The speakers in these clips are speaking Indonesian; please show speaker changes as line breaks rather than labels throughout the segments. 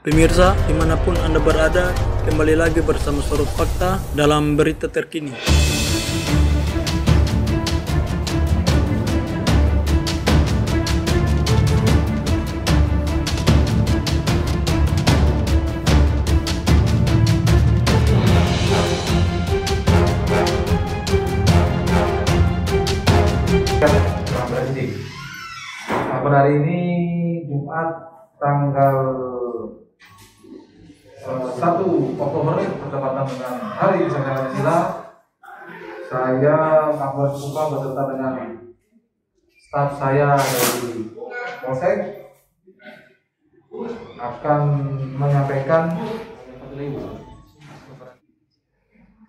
Pemirsa, dimanapun Anda berada, kembali lagi bersama Sorot Fakta dalam berita terkini.
Pada hari ini Jumat tanggal 1 Oktober bertepatan dengan Hari Kesehatan Pancasila, saya Kapolres Kupang beserta dengan staf saya dari Polsek akan menyampaikan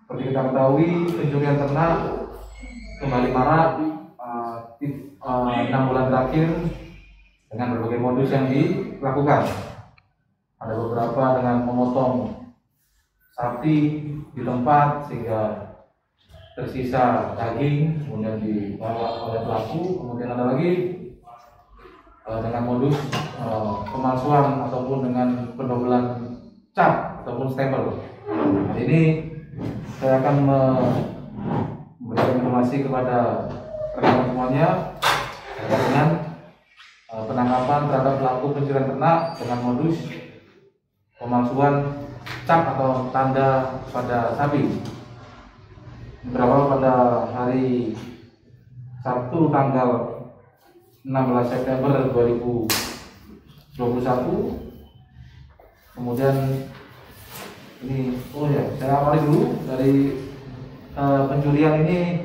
seperti kita ketahui pencurian ternak kembali marak 6 bulan terakhir dengan berbagai modus yang dilakukan. Ada beberapa dengan memotong sapi di tempat sehingga tersisa daging kemudian dibawa oleh pelaku. Kemudian ada lagi dengan modus pemalsuan ataupun dengan pendobelan cap ataupun stempel. Nah, ini saya akan memberikan informasi kepada rekan semuanya dengan penangkapan terhadap pelaku pencurian ternak dengan modus pemalsuan cap atau tanda pada sapi. Berawal pada hari Sabtu tanggal 16 September 2021. Kemudian ini, saya awali dulu dari pencurian ini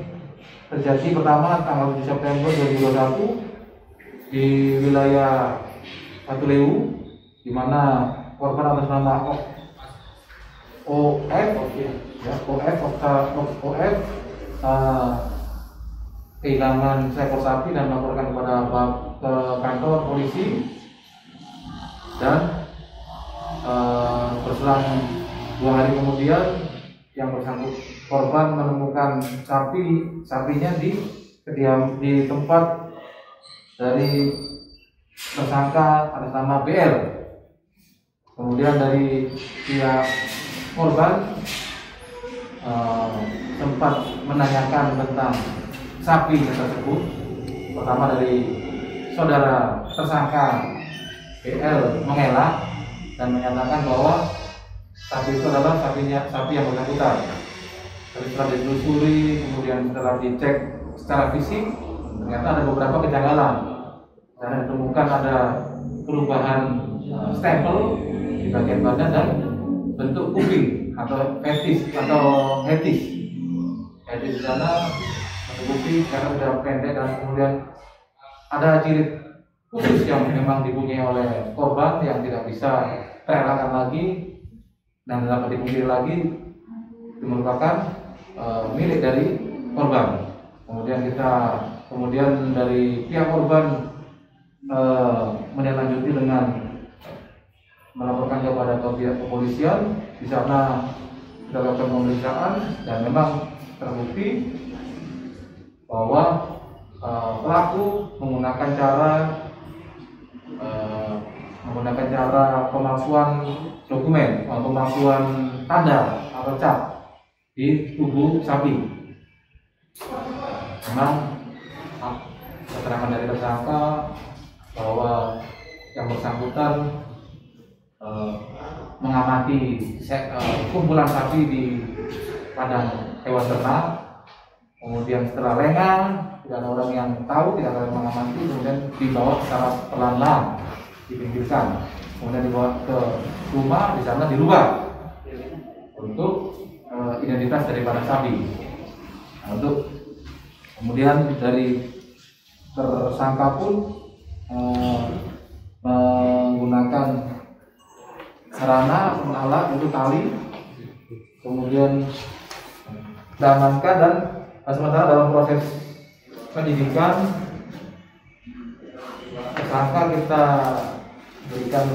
terjadi pertama tanggal 7 September 2021 di wilayah Patuleu, di mana korban atas nama OF kehilangan seekor sapi dan melaporkan ke kantor polisi, dan berselang 2 hari kemudian yang bersangkutan korban menemukan sapinya di tempat dari tersangka atas nama BL. Kemudian dari pihak korban sempat menanyakan tentang sapi tersebut. Pertama dari saudara tersangka BL mengelak dan menyatakan bahwa sapi itu adalah sapi yang bersangkutan. Tapi setelah ditelusuri, kemudian setelah dicek secara fisik, ternyata ada beberapa kejanggalan. Karena ditemukan ada perubahan stempel di bagian badan dan bentuk kuping atau hetis. Hetis di sana bentuk kuping karena sudah pendek, dan kemudian ada ciri khusus yang memang dipunyai oleh korban yang tidak bisa terelakkan lagi dan dapat dipungkiri lagi merupakan milik dari korban. Kemudian dari pihak korban menindaklanjuti dengan melaporkan kepada pihak kepolisian. Di sana kita lakukan pemeriksaan dan memang terbukti bahwa pelaku menggunakan cara pemalsuan dokumen, pemalsuan tanda atau cap di tubuh sapi. Memang keterangan dari tersangka bahwa yang bersangkutan mengamati kumpulan sapi di padang hewan ternak. Kemudian setelah lengah, tidak ada orang yang tahu, tidak ada yang mengamati, kemudian dibawa secara pelan-pelan, dipinggirkan, kemudian dibawa ke rumah, di sana dirubah untuk identitas daripada sapi. Nah, kemudian dari tersangka pun menggunakan sarana alat itu tali, kemudian diamankan, dan sementara dalam proses penyidikan tersangka kita berikan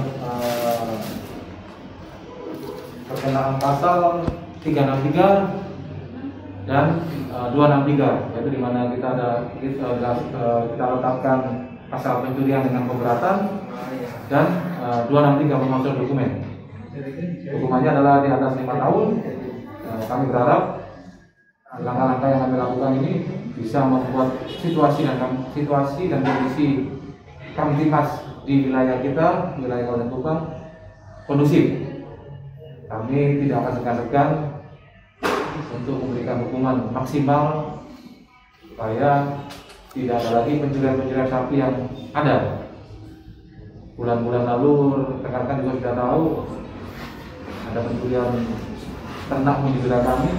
perkenaan pasal 363 dan 263, yaitu di mana kita letakkan pasal pencurian dengan pemberatan dan 263 pemalsuan dokumen. Hukumannya adalah di atas 5 tahun. Kami berharap langkah-langkah yang kami lakukan ini bisa membuat situasi dan kondisi Kamtibmas di wilayah kita, wilayah Kabupaten Tuban, kondusif. Kami tidak akan segan-segan untuk memberikan hukuman maksimal supaya tidak ada lagi pencurian-pencurian sapi yang ada. Bulan-bulan lalu rekan-rekan juga sudah tahu ada pencurian ternak di wilayah kami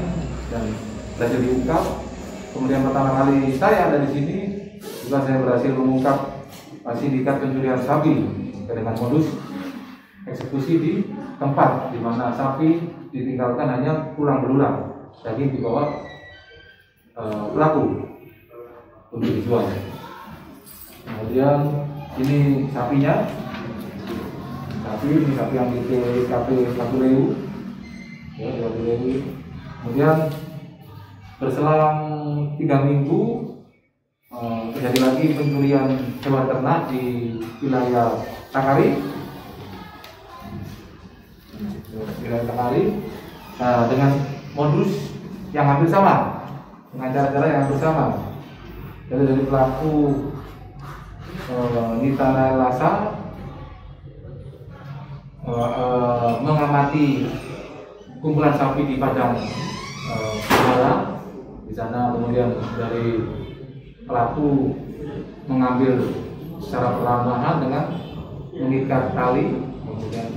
dan berhasil diungkap. Kemudian pertama kali saya ada di sini juga saya berhasil mengungkap sindikat pencurian sapi dengan modus eksekusi di tempat di mana sapi ditinggalkan hanya pulang belulang, daging dibawa pelaku untuk dijual. Kemudian ini sapinya, sapi yang di TKP Batu Lewu, ya, Batu Lewu. Kemudian berselang 3 minggu terjadi lagi pencurian hewan ternak di wilayah Takari. Dengan modus yang hampir sama, dengan cara-cara yang hampir sama. Jadi dari pelaku Nita Lasa mengamati kumpulan sapi di padang sabana. Di sana kemudian dari pelaku mengambil secara perlahan dengan mengikat tali, kemudian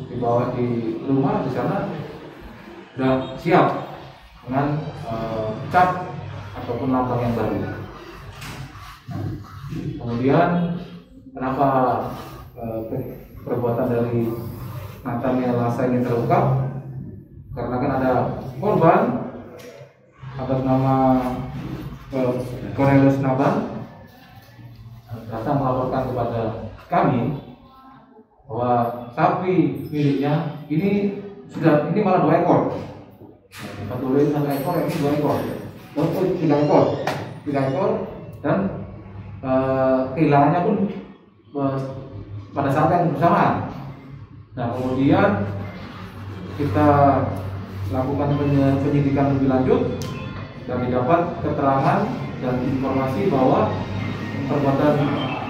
dibawa di rumah. Di sana sudah siap dengan cat ataupun lambang yang baru. Kemudian kenapa perbuatan dari Nathaniel Lasa ini terungkap? Karena kan ada korban atas nama Cornelius Naban datang melaporkan kepada kami bahwa sapi miliknya ini malah 2 ekor. Satu lagi 1 ekor, ini 2 ekor. Lalu 3 ekor dan kehilangannya pun pada saat yang bersamaan. Nah, kemudian kita lakukan penyidikan lebih lanjut dan didapat keterangan dan informasi bahwa perbuatan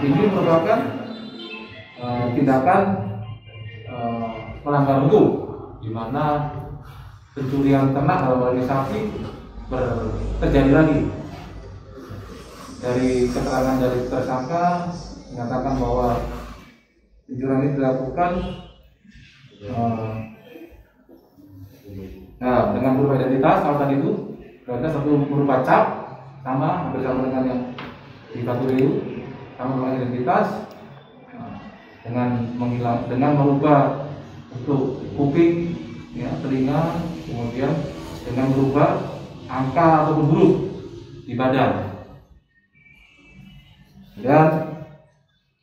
ini merupakan tindakan melanggar hukum, di mana pencurian ternak dalam hal ini sapi terjadi lagi. Dari keterangan dari tersangka menyatakan bahwa pencurian ini dilakukan dengan berupa identitas. Kalau tadi itu identitas satu berupa cap, sama hampir sama dengan yang di Batu Lewu, sama berupa identitas, dengan merubah untuk kuping, ya, telinga, kemudian dengan merubah angka ataupun huruf di badan. Dan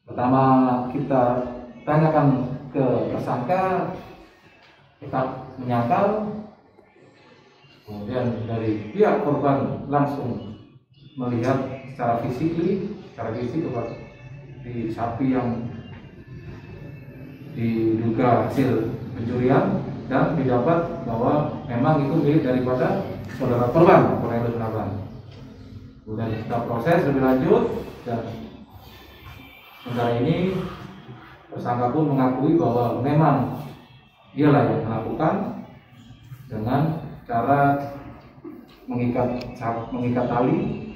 pertama kita tanyakan ke tersangka, tetap menyangkal. Kemudian dari pihak korban langsung melihat secara fisik di sapi yang diduga hasil pencurian, dan didapat bahwa memang itu milik daripada saudara korban, Cornelius Naban. Kemudian kita proses lebih lanjut, dan sementara ini tersangka pun mengakui bahwa memang dialah yang melakukan dengan cara mengikat tali,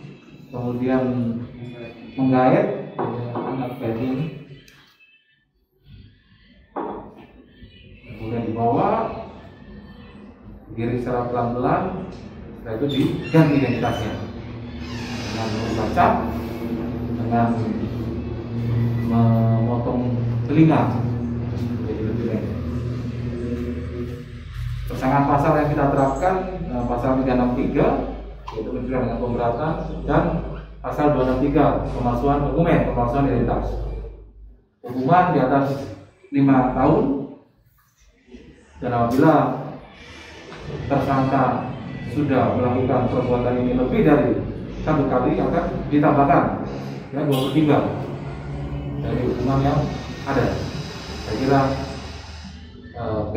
kemudian menggait anak bedding, kemudian dibawa, digiring secara pelan-pelan, setelah itu diganti identitasnya dengan membaca, dengan memotong telinga menjadi lebih lebar. Persangan pasal yang kita terapkan pasal 363, yaitu pencurian dengan pemberatan, dan pasal 263 pemalsuan dokumen, pemalsuan identitas. Hukuman di atas 5 tahun, dan apabila tersangka sudah melakukan perbuatan ini lebih dari 1 kali, akan ditambahkan 2/3 dari hukuman yang ada. Saya kira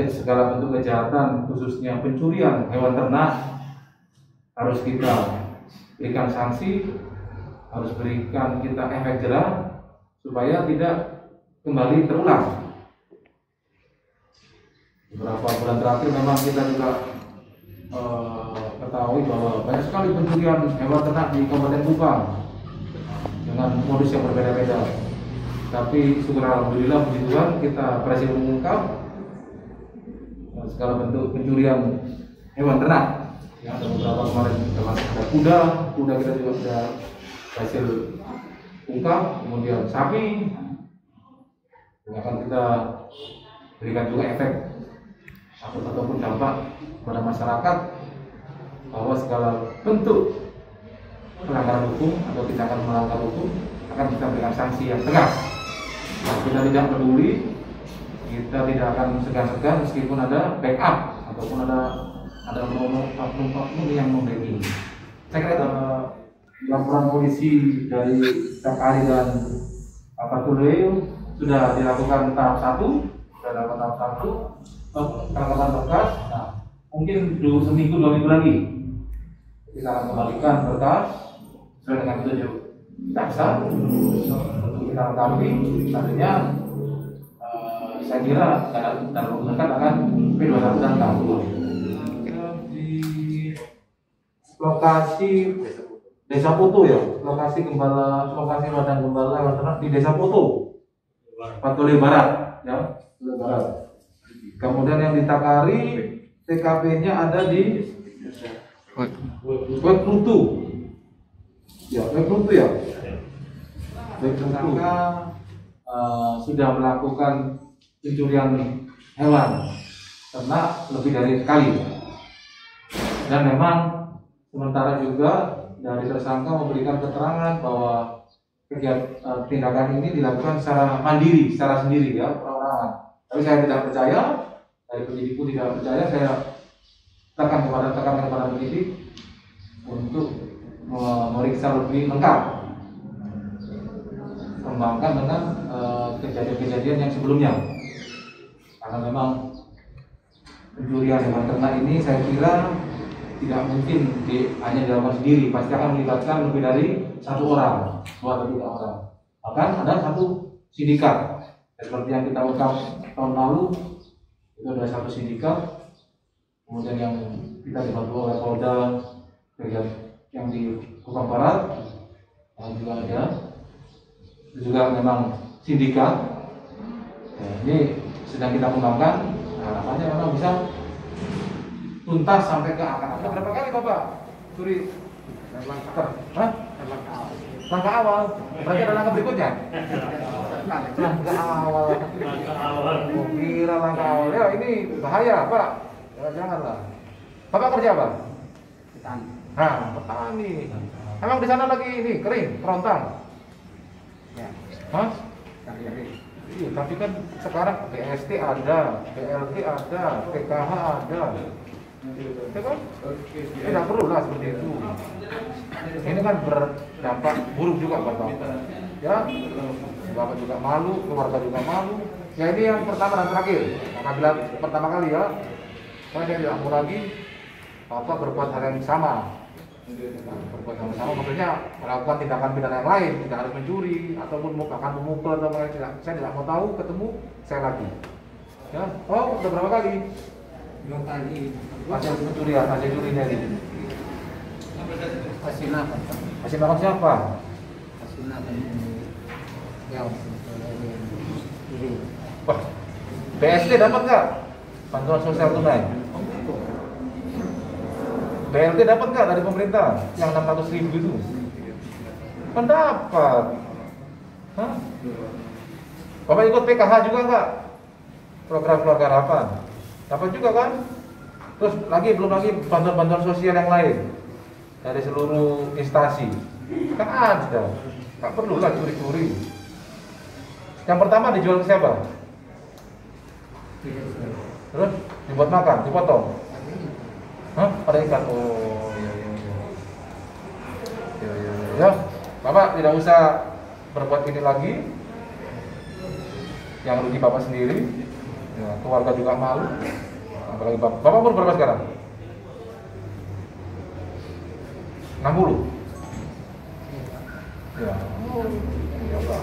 segala bentuk kejahatan khususnya pencurian hewan ternak harus kita berikan sanksi, harus berikan kita efek jerah supaya tidak kembali terulang. Beberapa bulan terakhir memang kita juga ketahui bahwa banyak sekali pencurian hewan ternak di Kabupaten Kupang dengan modus yang berbeda-beda. Tapi syukur alhamdulillah puji Tuhan kita berhasil mengungkap segala bentuk pencurian hewan ternak. Ya, ada beberapa kemarin termasuk ada kuda kita juga sudah berhasil ungkap, kemudian sapi. Yang akan kita berikan juga efek ataupun dampak kepada masyarakat bahwa segala bentuk pelanggaran hukum atau tindakan melanggar hukum akan kita berikan sanksi yang tegas. Nah, kita tidak peduli, kita tidak akan segan-segan meskipun ada backup ataupun ada oknum-oknum yang membacking. Saya kira laporan polisi dari TKRI dan Apatuleo sudah dilakukan tahap 1, penangkapan berkas. Nah, mungkin seminggu 2 minggu lagi kita akan kembalikan berkas sesuai dengan petunjuk jaksa untuk kita lengkapi. Artinya saya kira dalam waktu dekat akan P21 datang di lokasi Desa Poto ya, lokasi ladang gembala hewan ternak di Desa Poto, Patole Barat ya, Patole Barat. Kemudian yang ditakari TKP-nya ada di Webnutu. Ya, Webnutu ya. Tersangka sudah melakukan pencurian hewan ternak lebih dari sekali. Dan memang sementara juga dari tersangka memberikan keterangan bahwa tindakan ini dilakukan secara mandiri, secara sendiri ya, perorangan. Tapi saya tidak percaya, dari penyidik pun tidak percaya. Saya tekan kepada penyidik untuk memeriksa lebih lengkap, kembangkan dengan kejadian-kejadian yang sebelumnya. Karena memang pencurian hewan ternak ini saya kira tidak mungkin hanya dilakukan sendiri, pasti akan melibatkan lebih dari 1 orang, 2 atau 3 orang. Bahkan ada satu sindikat, seperti yang kita ungkap tahun lalu, itu ada satu sindikat, kemudian yang kita dibantu oleh Polda yang di Kupang Barat, yang juga ada, itu juga memang sindikat. Ya, ini sedang kita kembangkan, harapannya memang bisa tuntas sampai ke akar. Berapa kali Bapak curi? Langkah awal. Berarti ada langkah berikutnya? Langkah awal. Oh, kira langkah awal. Ya ini bahaya Pak. Ya, janganlah. Bapak kerja apa? Petani. Nah, petani. Emang di sana lagi ini kering, kerontang. Ya. Hah? Iya, tapi kan sekarang BST ada, BLT ada, PKH ada. Ya kan? Tidak perlu lah seperti itu. Ini kan berdampak buruk juga buat Bapak. Ya, Bapak juga malu, keluarga juga malu. Ya ini yang pertama dan terakhir. Karena bila pertama kali ya, saya tidak mau lagi Bapak berbuat hal yang sama. Berbuat hal yang sama maksudnya melakukan tindakan pidana yang lain, tidak harus mencuri ataupun akan memukul atau saya tidak mau tahu, ketemu saya lagi. Ya, oh udah berapa kali? 2 kali. Hasil pencurian, hasil curinya ini. Hasil apa? Hasil makan siapa? Hasil apa? Yang ini. Wah, BST dapat nggak? Bantuan sosial tunai. BLT dapat nggak dari pemerintah? Yang 600.000 itu? Pendapat. Hah? Bapak ikut PKH juga nggak? Program keluarga harapan. Dapat juga kan? Terus belum lagi bantuan-bantuan sosial yang lain dari seluruh instansi. Kan ada. Nggak perlu lah curi-curi. Yang pertama dijual ke siapa? Terus dibuat makan, dipotong. Hah? Pada ikan. Oh, iya. Ya, Bapak tidak usah berbuat ini lagi. yang rugi bapak sendiri, ya, keluarga juga malu. Apalagi bapak umur berapa sekarang? 60. Ya, ya Pak.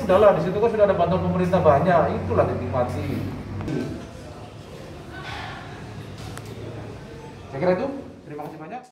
Udahlah, di situ kan sudah ada bantuan pemerintah banyak, itulah dinikmati. Saya kira itu. Terima kasih banyak.